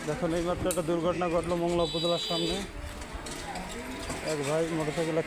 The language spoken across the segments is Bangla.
দেখুন এইমাত্র একটা দুর্ঘটনা ঘটলো মংলা উপজেলার সামনে। এক ভাই মোটরসাইকেল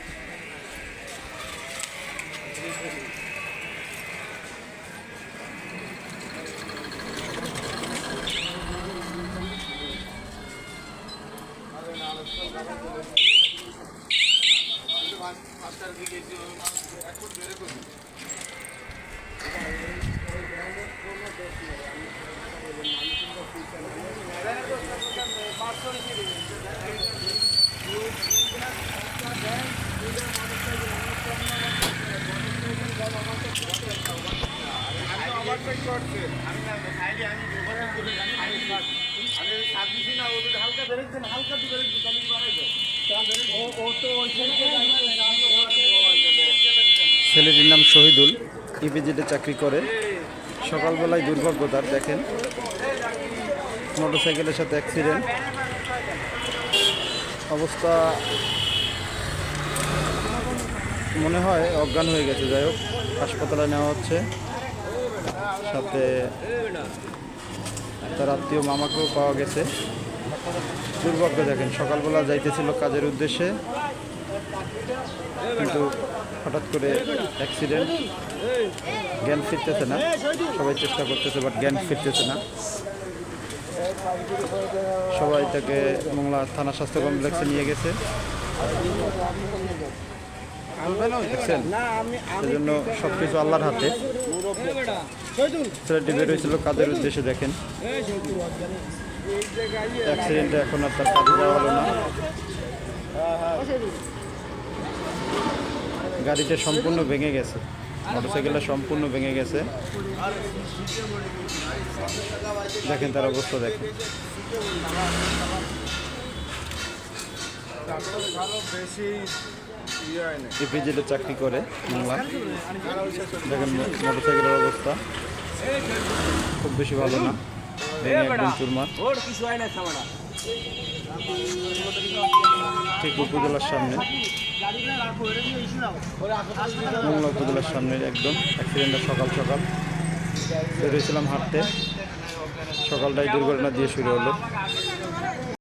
ছেলেটির নাম শহীদুল, ইপিজেডে চাকরি করে। সকালবেলায় দুর্ভাগ্য তার, দেখেন মোটরসাইকেলের সাথে অ্যাক্সিডেন্ট। অবস্থা মনে হয় অজ্ঞান হয়ে গেছে। যাই হোক, হাসপাতালে নেওয়া হচ্ছে। সাথে তার আত্মীয় মামাকেও পাওয়া গেছে। দুর্ভাগ্য, দেখেন সকালবেলা যাইতেছিল কাজের উদ্দেশ্যে, কিন্তু হঠাৎ করে অ্যাক্সিডেন্ট। জ্ঞান ফিরতেছে না, সবাই চেষ্টা করতেছে বাট জ্ঞান ফিরতেছে না। সবাই তাকে মংলা থানা স্বাস্থ্য কমপ্লেক্সে নিয়ে গেছে। সেজন্য সব কিছু আল্লাহর হাতে। ছেলেটি বেরোয়েছিল কাজের উদ্দেশ্যে, দেখেন অ্যাক্সিডেন্টে এখন আর তার কাজে যাওয়া হলো না। গাড়িটা সম্পূর্ণ ভেঙে গেছে, মোটরসাইকেলটা সম্পূর্ণ ভেঙে গেছে। দেখেন তার অবস্থা, দেখেন ইপিজেডে চাকরি করে বাংলা। দেখেন মোটরসাইকেলের অবস্থা খুব বেশি ভালো না, ভেঙে একদম চুরমার। ঠিক উপজেলার সামনে, মংলা উপজেলার সামনে একদম অ্যাক্সিডেন্টটা। সকাল সকাল বেরিয়েছিলাম হাঁটতে, সকালটাই দুর্ঘটনা দিয়ে শুরু হলো।